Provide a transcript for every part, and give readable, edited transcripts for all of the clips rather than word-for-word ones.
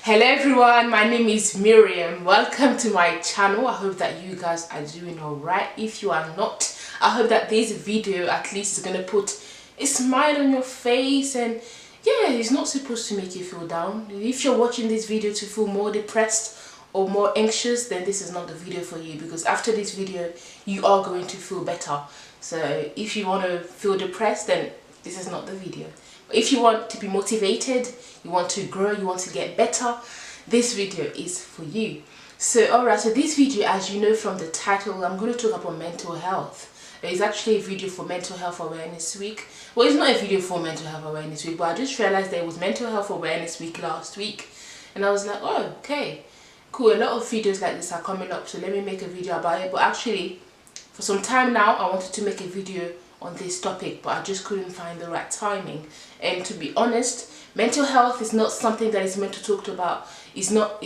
Hello everyone, my name is Miriam. Welcome to my channel. I hope that you guys are doing alright. If you are not, I hope that this video at least is gonna put a smile on your face, and yeah, it's not supposed to make you feel down. If you're watching this video to feel more depressed or more anxious, then this is not the video for you, because after this video you are going to feel better. So if you want to feel depressed, then this is not the video. But if you want to be motivated, you want to grow, you want to get better, this video is for you. So alright, so this video, as you know from the title, I'm going to talk about mental health. It's actually a video for Mental Health Awareness Week. Well, it's not a video for Mental Health Awareness Week, but I just realized there was Mental Health Awareness Week last week, and I was like, oh, okay, cool, a lot of videos like this are coming up, so let me make a video about it. But actually, for some time now, I wanted to make a video on this topic, but I just couldn't find the right timing. And to be honest, mental health is not something that is meant to talk about. It's not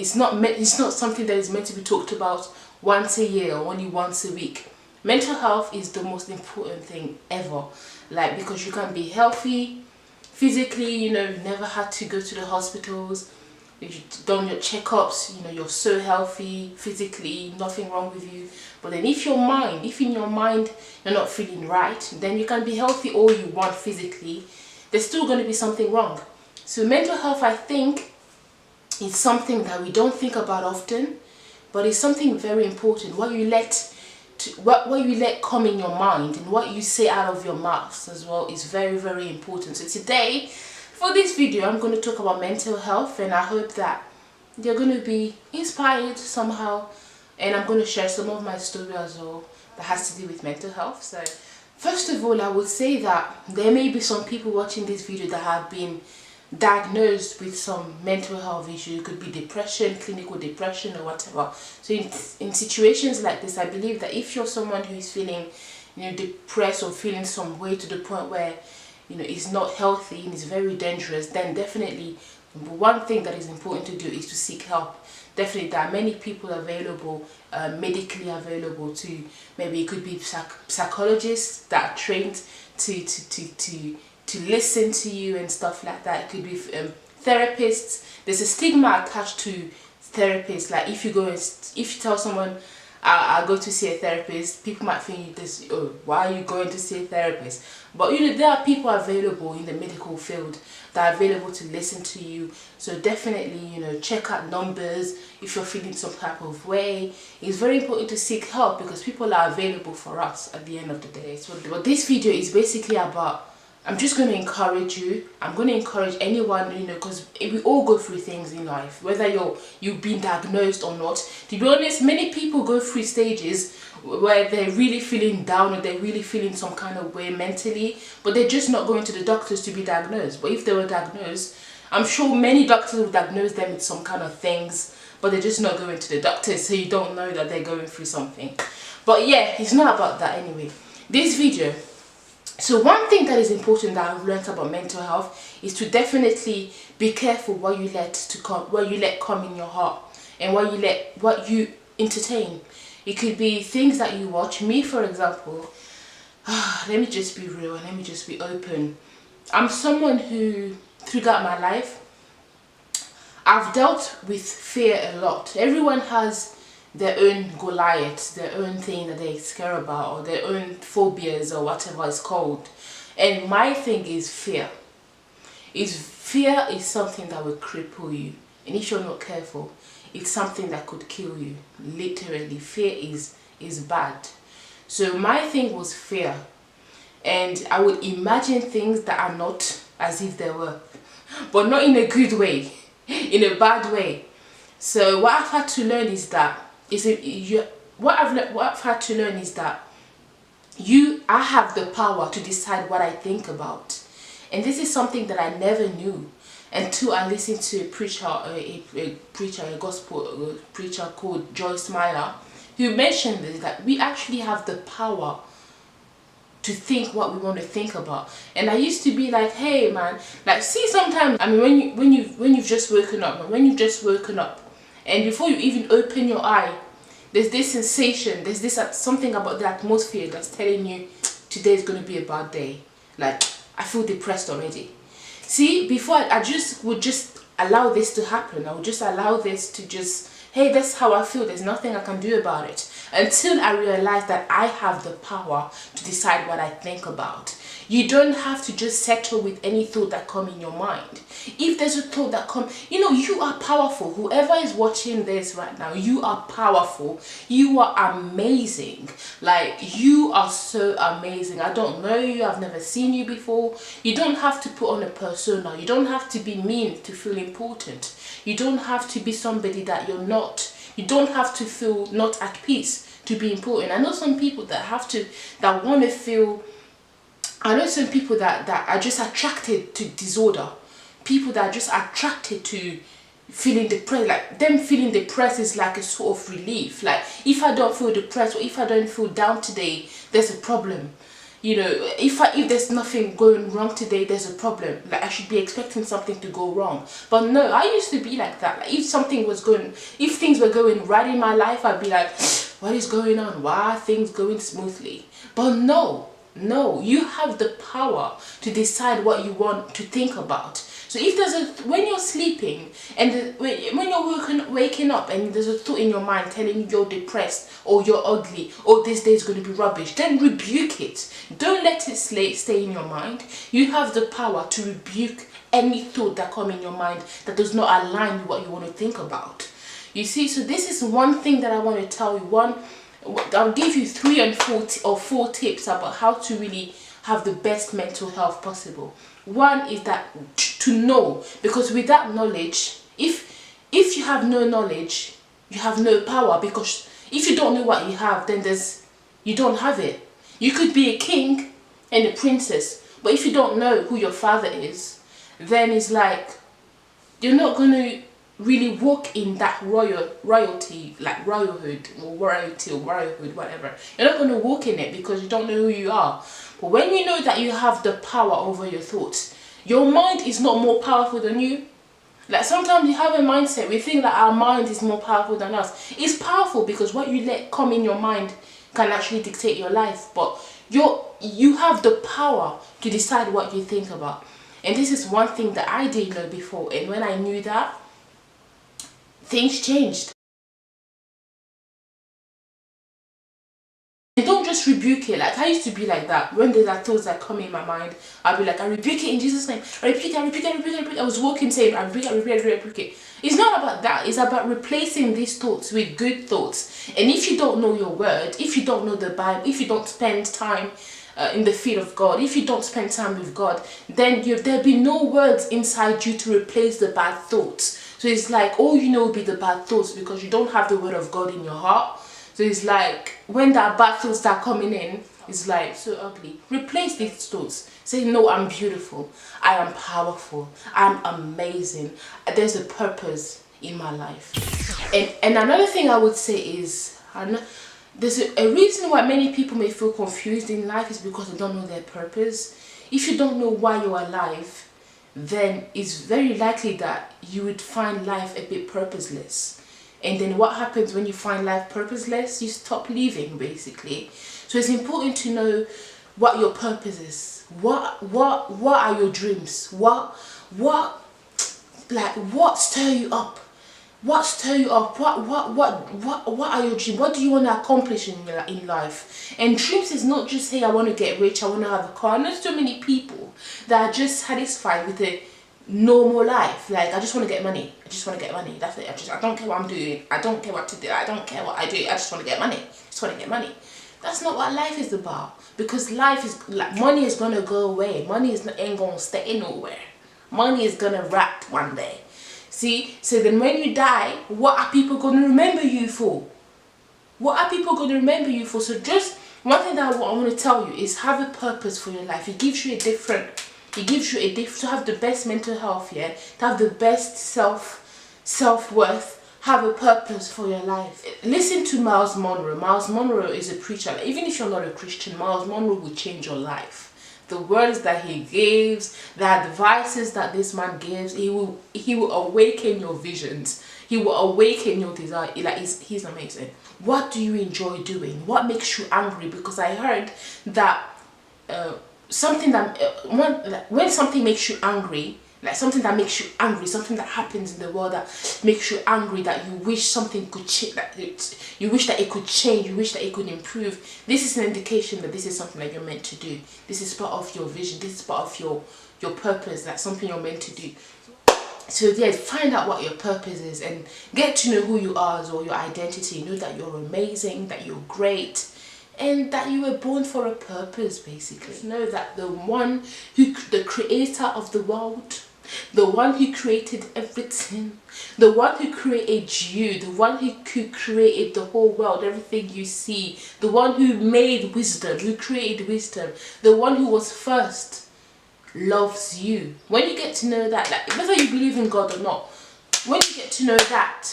something that is meant to be talked about once a year or only once a week. Mental health is the most important thing ever, like, because you can be healthy physically, you know, never had to go to the hospitals, you've done your checkups, you know, you're so healthy physically, nothing wrong with you. But then if in your mind you're not feeling right, then you can be healthy all you want physically, there's still going to be something wrong. So mental health, I think, is something that we don't think about often, but it's something very important. What you let come in your mind and what you say out of your mouth as well is very, very important. So today, for this video, I'm going to talk about mental health, and I hope that you're going to be inspired somehow, and I'm going to share some of my story as well that has to do with mental health. So first of all, I would say that there may be some people watching this video that have been diagnosed with some mental health issue. It could be depression, clinical depression, or whatever. So in situations like this, I believe that if you're someone who is feeling, you know, depressed or feeling some way to the point where, you know, it's not healthy and it's very dangerous, then definitely one thing that is important to do is to seek help. Definitely, there are many people available, medically available to, maybe it could be psychologists that are trained to listen to you and stuff like that. It could be therapists. There's a stigma attached to therapists. Like if you tell someone, I go to see a therapist, people might think this, oh, why are you going to see a therapist? But you know, there are people available in the medical field that are available to listen to you. So definitely, you know, check out numbers if you're feeling some type of way. It's very important to seek help because people are available for us at the end of the day. So what this video is basically about, I'm just going to encourage you. I'm going to encourage anyone, you know, because we all go through things in life, whether you've been diagnosed or not. To be honest, many people go through stages where they're really feeling down or they're really feeling some kind of way mentally, but they're just not going to the doctors to be diagnosed. But if they were diagnosed, I'm sure many doctors will diagnose them with some kind of things, but they're just not going to the doctors, so you don't know that they're going through something. But yeah, it's not about that anyway. This video. So one thing that is important that I've learned about mental health is to definitely be careful what you let come in your heart, and what you entertain. It could be things that you watch. Me, for example, let me just be real and let me just be open. I'm someone who, throughout my life, I've dealt with fear a lot. Everyone has their own Goliath, their own thing that they scare about, or their own phobias, or whatever it's called. And my thing is fear. Fear is something that will cripple you, and if you're not careful, it's something that could kill you. Literally, fear is bad. So my thing was fear, and I would imagine things that are not as if they were, but not in a good way, in a bad way. So what I've had to learn is that I have the power to decide what I think about. And this is something that I never knew until I listened to a gospel preacher called Joyce Meyer, who mentioned this, that we actually have the power to think what we want to think about. And I used to be like, hey man, like, see, sometimes, I mean, when you've just woken up, and before you even open your eye, there's this sensation, there's this something about the atmosphere that's telling you today is going to be a bad day. Like, I feel depressed already. See, before I just would just allow this to happen. I would just allow this to just, hey, that's how I feel. There's nothing I can do about it. Until I realize that I have the power to decide what I think about. You don't have to just settle with any thought that come in your mind. If there's a thought that come, you know, you are powerful. Whoever is watching this right now, you are powerful. You are amazing. Like, you are so amazing. I don't know you. I've never seen you before. You don't have to put on a persona. You don't have to be mean to feel important. You don't have to be somebody that you're not. You don't have to feel not at peace to be important. I know some people that want to feel, I know some people that are just attracted to disorder. People that are just attracted to feeling depressed. Like, them feeling depressed is like a sort of relief. Like, if I don't feel depressed or if I don't feel down today, there's a problem. You know, if there's nothing going wrong today, there's a problem. Like, I should be expecting something to go wrong. But no, I used to be like that. Like, if things were going right in my life, I'd be like, what is going on? Why are things going smoothly? But no, you have the power to decide what you want to think about. So if there's when you're sleeping and when you're waking up and there's a thought in your mind telling you you're depressed or you're ugly or this day is going to be rubbish, then rebuke it. Don't let it stay in your mind. You have the power to rebuke any thought that come in your mind that does not align with what you want to think about. You see, so this is one thing that I want to tell you. I'll give you 3 or 4 tips about how to really have the best mental health possible. One is that to know, because without knowledge, if you have no knowledge, you have no power, because if you don't know what you have, then you don't have it. You could be a king and a princess, but if you don't know who your father is, then it's like you're not going to really walk in that royalty, like royalhood, whatever. You're not going to walk in it because you don't know who you are. But when you know that you have the power over your thoughts, your mind is not more powerful than you. Like, sometimes you have a mindset, we think that our mind is more powerful than us. It's powerful because what you let come in your mind can actually dictate your life. But you have the power to decide what you think about. And this is one thing that I didn't know before. And when I knew that, things changed. And don't just rebuke it. Like, I used to be like that. When there's like thoughts that come in my mind, I'll be like, I rebuke it in Jesus' name. I rebuke it. I was walking saying, I rebuke it. It's not about that. It's about replacing these thoughts with good thoughts. And if you don't know your word, if you don't know the Bible, if you don't spend time in the feet of God, if you don't spend time with God, then there'll be no words inside you to replace the bad thoughts. So it's like all you know will be the bad thoughts because you don't have the word of God in your heart. So it's like when that bad thoughts start coming in, it's like so ugly. Replace these thoughts. Say, no, I'm beautiful. I am powerful. I'm amazing. There's a purpose in my life. And another thing I would say is, there's a reason why many people may feel confused in life is because they don't know their purpose. If you don't know why you're alive, then it's very likely that you would find life a bit purposeless. And then what happens when you find life purposeless? You stop living, basically. So it's important to know what your purpose is. What are your dreams? What stir you up? What stir you up? What are your dreams? What do you want to accomplish in life? And dreams is not just, hey, I want to get rich, I want to have a car. I know so many people that are just satisfied with a normal life. Like, I just want to get money. I just want to get money. That's it. I don't care what I'm doing. I don't care what to do. I don't care what I do. I just want to get money. I just want to get money. That's not what life is about. Because life is like, money is gonna go away. Money ain't gonna stay nowhere. Money is gonna rot one day. See, so then when you die, what are people going to remember you for? What are people going to remember you for? So just one thing that I want to tell you is have a purpose for your life. It gives you a different, to have the best mental health, yeah, to have the best self-worth, have a purpose for your life. Listen to Myles Munroe. Myles Munroe is a preacher. Even if you're not a Christian, Myles Munroe will change your life. The words that he gives, the advices that this man gives, he will awaken your visions. He will awaken your desire. Like, he's amazing. What do you enjoy doing? What makes you angry? Because I heard that something that when something makes you angry, like something that makes you angry, something that happens in the world that makes you angry, that you wish something could change, you wish that it could change, you wish that it could improve, this is an indication that this is something that you're meant to do. This is part of your vision, this is part of your purpose, that's something you're meant to do. So yeah, find out what your purpose is and get to know who you are as well, your identity. Know that you're amazing, that you're great, and that you were born for a purpose, basically. Know that the creator of the world, the one who created everything, the one who created you, the one who created the whole world, everything you see, the one who made wisdom, who created wisdom, the one who was first, loves you. When you get to know that, like, whether you believe in God or not, when you get to know that,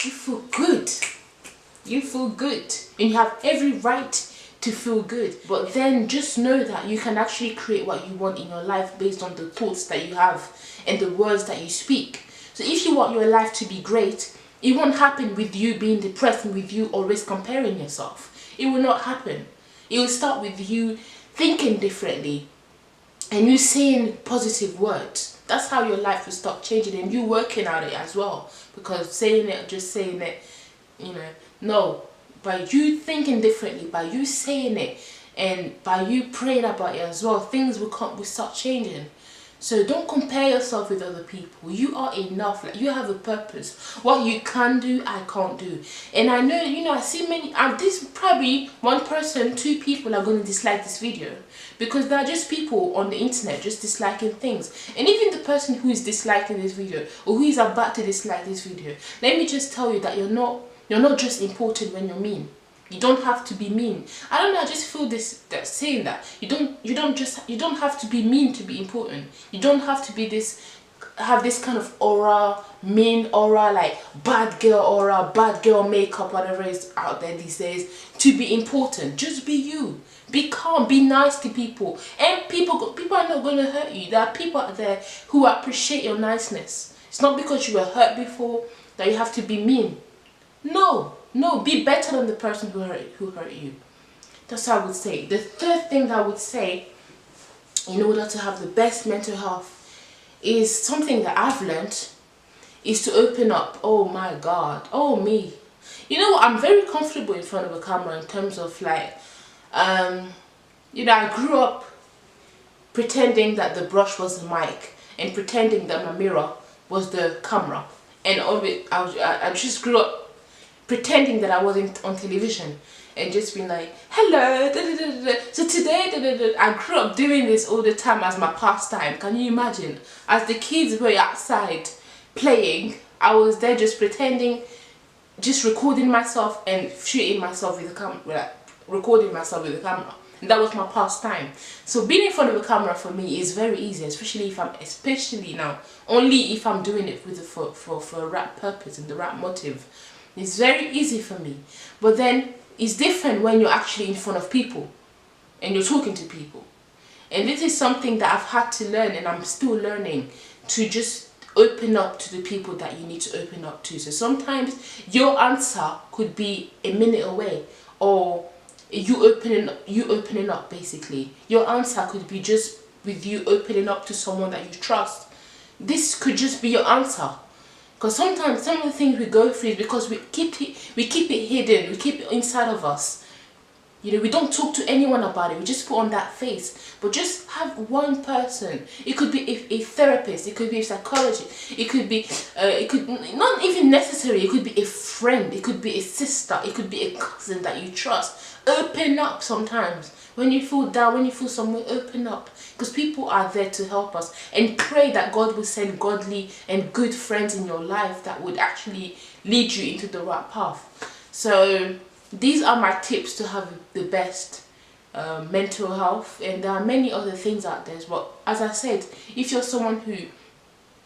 you feel good. You feel good, and you have every right to feel good. But then just know that you can actually create what you want in your life based on the thoughts that you have and the words that you speak. So if you want your life to be great, it won't happen with you being depressed and with you always comparing yourself. It will not happen. It will start with you thinking differently and you saying positive words. That's how your life will start changing, and you working at it as well. Because saying it, just saying it, you know, no. By you thinking differently, by you saying it, and by you praying about it as well, things will start changing. So don't compare yourself with other people. You are enough. Like, you have a purpose. What you can do, I can't do. And I know, you know, I see many, this probably one person, 2 people are going to dislike this video, because they're just people on the internet just disliking things. And even the person who is disliking this video, or who is about to dislike this video, let me just tell you that you're not just important when you're mean. You don't have to be mean. I don't know, I just feel that saying that you don't have to be mean to be important. You don't have to be have this kind of aura, mean aura, like bad girl aura, bad girl makeup, whatever is out there these days, to be important. Just be you. Be calm, be nice to people. And people are not going to hurt you. There are people out there who appreciate your niceness. It's not because you were hurt before that you have to be mean. No, be better than the person who hurt you. That's what I would say. The third thing that I would say, in order to have the best mental health, is something that I've learned, is to open up. Oh my God, oh me. You know what, I'm very comfortable in front of a camera in terms of like, you know, I grew up pretending that the brush was the mic and pretending that my mirror was the camera. And I just grew up pretending that I wasn't on television and just being like, hello, da, da, da, da. So today, da, da, da. I grew up doing this all the time as my pastime. Can you imagine? As the kids were outside playing, I was there just pretending, just recording myself and shooting myself with the camera, recording myself with the camera. And that was my pastime. So being in front of a camera for me is very easy, especially now, only if I'm doing it with for a right purpose and the right motive. It's very easy for me. But then it's different when you're actually in front of people and you're talking to people. And this is something that I've had to learn, and I'm still learning, to just open up to the people that you need to open up to. So sometimes your answer could be a minute away, or you opening up basically. Your answer could be just with you opening up to someone that you trust. This could just be your answer. Because sometimes some of the things we go through is because we keep it hidden, we keep it inside of us. You know, we don't talk to anyone about it, we just put on that face. But just have one person. It could be a therapist, it could be a psychologist, it could be, not even necessary, it could be a friend, it could be a sister, it could be a cousin that you trust. Open up sometimes. When you feel down, when you feel somewhere, open up. Because people are there to help us. And pray that God will send godly and good friends in your life that would actually lead you into the right path. So these are my tips to have the best mental health. And there are many other things out there. But as I said, if you're someone who,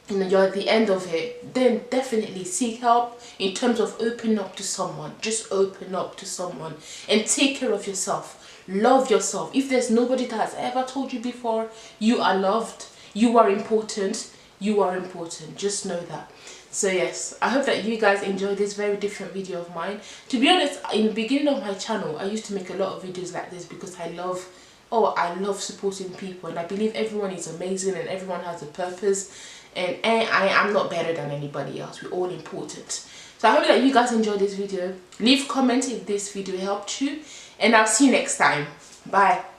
you know, you're at the end of it, then definitely seek help in terms of opening up to someone. Just open up to someone and take care of yourself. Love yourself. If there's nobody that has ever told you before, you are loved, you are important, you are important. Just know that. So yes, I hope that you guys enjoyed this very different video of mine. To be honest, in the beginning of my channel, I used to make a lot of videos like this because I love oh, I love supporting people, and I believe everyone is amazing and everyone has a purpose, and I am not better than anybody else. We're all important. So I hope that you guys enjoyed this video. Leave a comment if this video helped you, and I'll see you next time. Bye.